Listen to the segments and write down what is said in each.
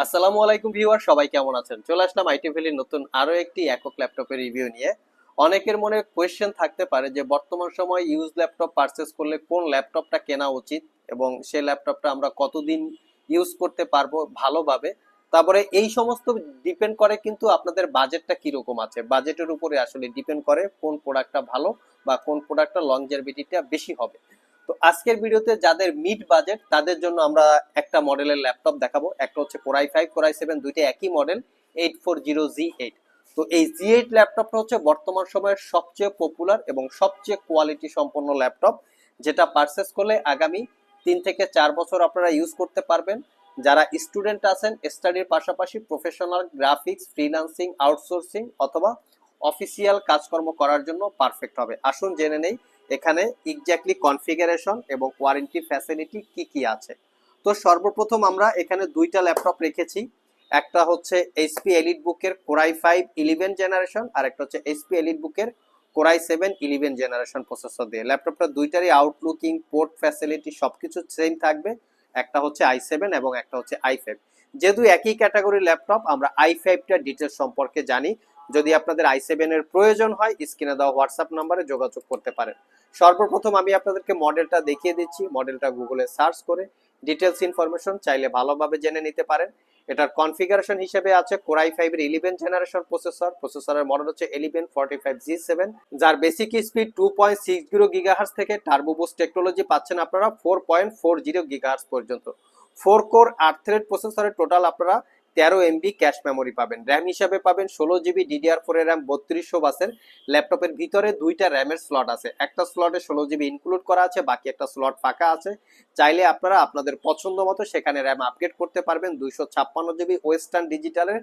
আসসালামু আলাইকুম ভিউয়ার, সবাই কেমন আছেন? চলে আসলাম আইটি ভ্যালির নতুন আরো একটি একক ল্যাপটপের রিভিউ নিয়ে। অনেকের মনে কোয়েশ্চেন থাকতে পারে যে বর্তমান সময় ইউজ ল্যাপটপ পারচেজ করলে কোন ল্যাপটপটা কেনা উচিত এবং সেই ল্যাপটপটা আমরা কতদিন ইউজ করতে পারবো ভালোভাবে। তারপরে এই সমস্ত ডিপেন্ড করে কিন্তু আপনাদের বাজেটটা কিরকম আছে, বাজেটের উপরে আসলে ডিপেন্ড করে কোন প্রোডাক্টটা ভালো বা কোন প্রোডাক্টটা লংজেভিটিটা বেশি হবে। তো আজকের ভিডিওতে যাদের মিড বাজেট তাদের জন্য আমরা একটা মডেলের ল্যাপটপ দেখাবো। একটা হচ্ছে কোর i5 কোর i7, দুইটা একই মডেল 840Z8। তো এই Z8 ল্যাপটপটা হচ্ছে বর্তমান সময়ের সবচেয়ে পপুলার এবং সবচেয়ে কোয়ালিটি সম্পন্ন ল্যাপটপ, যেটা পারচেস করলে আগামী 3 থেকে 4 বছর আপনারা ইউজ করতে পারবেন। যারা স্টুডেন্ট আছেন, স্টাডির পাশাপাশি প্রফেশনাল গ্রাফিক্স, ফ্রিল্যান্সিং, আউটসোর্সিং অথবা অফিসিয়াল কাজকর্ম করার জন্য পারফেক্ট হবে। আসুন জেনে নেই এখানে এক্স্যাক্টলি কনফিগারেশন এবং ওয়ারেন্টি ফ্যাসিলিটি কি কি আছে। তো সর্বপ্রথম আমরা এখানে দুইটা ল্যাপটপ রেখেছি। একটা হচ্ছে এইচপি এলিট বুকের কোর i5 11 জেনারেশন, আর একটা হচ্ছে এইচপি এলিট বুকের কোর i7 11 জেনারেশন প্রসেসর দিয়ে। ল্যাপটপটা দুইটারই আউটলুকিং, পোর্ট ফ্যাসিলিটি সবকিছু সেম থাকবে। একটা হচ্ছে i7 এবং একটা হচ্ছে i5। যেহেতু একই ক্যাটাগরির ল্যাপটপ, আমরা i5টার ডিটেলস সম্পর্কে জানি। যদি আপনাদের i7 এর প্রয়োজন হয় স্ক্রিনে দেওয়া হোয়াটসঅ্যাপ নাম্বারে যোগাযোগ করতে পারেন। সর্বপ্রথম আমি আপনাদেরকে মডেলটা দেখিয়ে দিচ্ছি। মডেলটা গুগলে সার্চ করে ডিটেলস ইনফরমেশন চাইলে ভালোভাবে জেনে নিতে পারেন। এটার কনফিগারেশন হিসেবে আছে কোর i5 এর 11 জেনারেশন প্রসেসরের মডেল হচ্ছে 1145G7, যার বেসিক স্পিড 2.60 গিগাহার্টজ থেকে টার্বো বুস্ট টেকনোলজি পাচ্ছেন আপনারা 4.40 গিগাহার্টজ পর্যন্ত। 4 কোর 8 থ্রেড প্রসেসরের টোটাল আপনারা 13 MB ক্যাশ মেমোরি পাবেন। র্যাম হিসাবে পাবেন 16 GB DDR4 এর র্যাম 3200 বাসের। ল্যাপটপের ভিতরে দুইটা র্যামের স্লট আছে, একটা স্লটে 16 GB ইনক্লুড করা আছে, বাকি একটা স্লট ফাঁকা আছে। চাইলে আপনারা আপনাদের পছন্দ মতো সেখানে র্যাম আপগ্রেড করতে পারবেন। 256 GB ওয়েস্টার্ন ডিজিটালের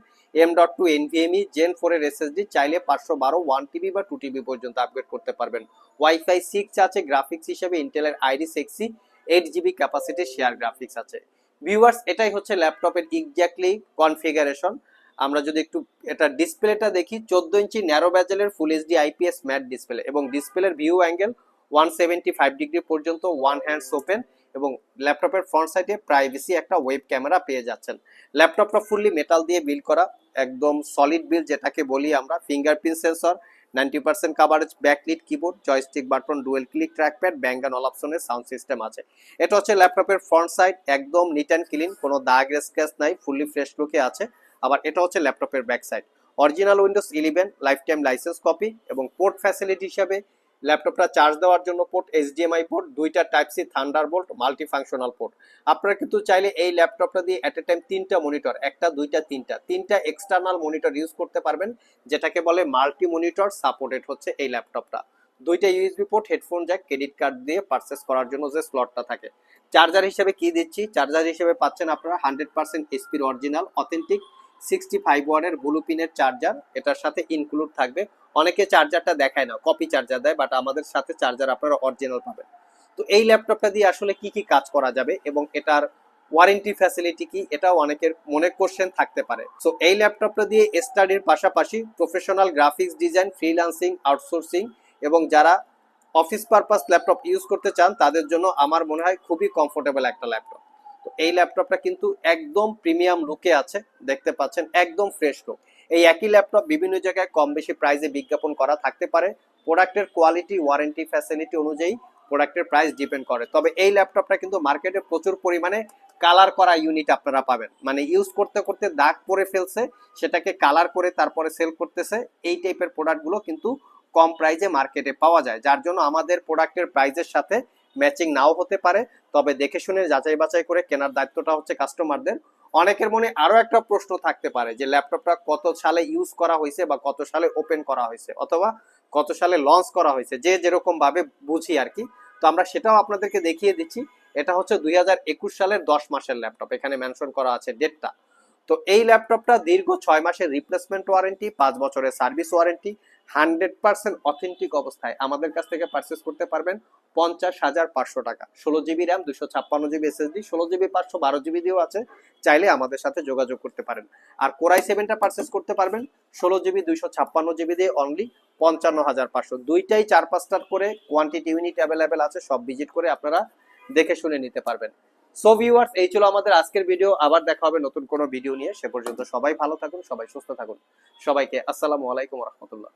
M.2 NVMe Gen 4 এর SSD, চাইলে 512 1TB বা 2TB পর্যন্ত আপগ্রেড করতে পারবেন। ওয়াইফাই 6 আছে। গ্রাফিক্স হিসেবে ইন্টেলের Iris Xe 8 GB capacity share graphics আছে। ভিউয়ার্স, এটাই হচ্ছে ল্যাপটপের এক্স্যাক্টলি কনফিগারেশন। আমরা যদি একটু এটা ডিসপ্লেটা দেখি, 14 ইঞ্চি ন্যারো ব্যাজেলের full HD IPS matte display এবং ডিসপ্লের ভিউ অ্যাঙ্গেল 175 ডিগ্রি পর্যন্ত, ওয়ান হ্যান্ডস ওপেন, এবং ল্যাপটপের ফ্রন্ট সাইডে প্রাইভেসি একটা ওয়েব ক্যামেরা পেয়ে যাচ্ছেন। ল্যাপটপটা ফুললি মেটাল দিয়ে বিল্ড করা, একদম সলিড বিল্ড যেটাকে বলি আমরা। Fingerprint sensor, 90% coverage, backlit keyboard, joystick button, dual click trackpad, Bang and অপশনের সাউন্ড সিস্টেম আছে। এটা হচ্ছে ল্যাপটপের ফ্রন্ট সাইড, একদম নিট অ্যান্ড ক্লিন, কোনো দাগ স্ক্র্যাচ নাই, ফুললি ফ্রেশ লুকে আছে। আবার এটা হচ্ছে ল্যাপটপের back side, original Windows 11 life time license copy. এবং পোর্ট ফ্যাসিলিটি হিসাবে ল্যাপটপটা চার্জ দেওয়ার জন্য পোর্ট এইচডিএমআই পোর্ট, দুইটা type C Thunderbolt multi functional port. আপনারা কিন্তু চাইলে এই ল্যাপটপটা দিয়ে এট এ টাইম তিনটা মনিটর, একটা দুইটা তিনটা এক্সটার্নাল মনিটর ইউজ করতে পারবেন, যেটাকে বলে মাল্টি মনিটর সাপোর্টেড হচ্ছে এই ল্যাপটপটা। দুইটা USB port, headphone Jack, credit card দিয়ে পারচেস করার জন্য যে স্লটটা থাকে। চার্জার হিসেবে কি দিচ্ছি, চার্জার হিসেবে পাচ্ছেন আপনারা 100% এইচপির অরিজিনাল অথেন্টিক 65 ওয়াটের ব্লু পিনের চার্জার এটার সাথে ইনক্লুড থাকবে। অনেকে চার্জারটা দেখায় না, কপি চার্জার দেয়, বাট আমাদের সাথে চার্জার আপনারা অরিজিনাল পাবেন। তো এই ল্যাপটপটা দিয়ে আসলে কি কি কাজ করা যাবে এবং এটার ওয়ারেন্টি ফ্যাসিলিটি কি, এটাও অনেকের মনে কোশ্চেন থাকতে পারে। সো এই ল্যাপটপটা দিয়ে স্টাডির পাশাপাশি professional graphics design, freelancing, outsourcing এবং যারা অফিস পারপাস ল্যাপটপ ইউজ করতে চান তাদের জন্য আমার মনে হয় খুবই কমফোর্টেবল একটা ল্যাপটপ। তো এই ল্যাপটপটা কিন্তু একদম প্রিমিয়াম লুকে আছে, দেখতে পাচ্ছেন একদম ফ্রেশ লুক। এই একই ল্যাপটপ বিভিন্ন জায়গায় কম বেশি প্রাইসে বিজ্ঞাপন করা থাকতে পারে। প্রোডাক্টের কোয়ালিটি, ওয়ারেন্টি ফ্যাসিলিটি অনুযায়ী প্রোডাক্টের প্রাইস ডিপেন্ড করে। তবে এই ল্যাপটপটা কিন্তু মার্কেটে প্রচুর পরিমাণে কালার করা ইউনিট আপনারা পাবেন, মানে ইউজ করতে করতে দাগ পরে ফেলছে, সেটাকে কালার করে তারপরে সেল করতেছে। এই টাইপের প্রোডাক্টগুলো কিন্তু কম প্রাইসে মার্কেটে পাওয়া যায়, যার জন্য আমাদের প্রোডাক্টের প্রাইসের সাথে ম্যাচিং নাও হতে পারে। তবে দেখে শুনে যাচাই বাছাই করে কেনার দায়িত্বটা হচ্ছে কাস্টমারদের। অনেকের মনে আরো একটা প্রশ্ন থাকতে পারে যে ল্যাপটপটা কত সালে ইউজ করা হয়েছে বা কত সালে ওপেন করা হয়েছে অথবা কত সালে লঞ্চ করা হয়েছে, যে যেরকম ভাবে বুঝি আর কি। তো আমরা সেটাও আপনাদেরকে দেখিয়ে দিচ্ছি। এটা হচ্ছে 2021 সালের 10 মাসের ল্যাপটপ, এখানে মেনশন করা আছে ডেটটা। তো এই ল্যাপটপটা দীর্ঘ 6 মাসের রিপ্লেসমেন্ট ওয়ারেন্টি, 5 বছরের সার্ভিস ওয়ারেন্টি, 100% অথেন্টিক অবস্থায় আমাদের কাছ থেকে পারচেস করতে পারবেন 50,500 টাকা। 16 GB RAM, 256 GB SSD, 16 GB 512 GB দিয়েও আছে, চাইলে আমাদের সাথে যোগাযোগ করতে পারেন। আর কোর i7টা পারচেস করতে পারবেন 16 GB 256 GB দিয়ে অনলি 55,500। দুইটাই 4-5টার করে কোয়ান্টিটি ইউনিট অ্যাভেলেবেল আছে, সব ভিজিট করে আপনারা দেখে শুনে নিতে পারবেন। সো ভিউয়ার্স, এই ছিল আমাদের আজকের ভিডিও। আবার দেখা হবে নতুন কোনো ভিডিও নিয়ে। সে পর্যন্ত সবাই ভালো থাকুন, সবাই সুস্থ থাকুন। সবাইকে আসসালামু আলাইকুম রহমতুল্লাহ।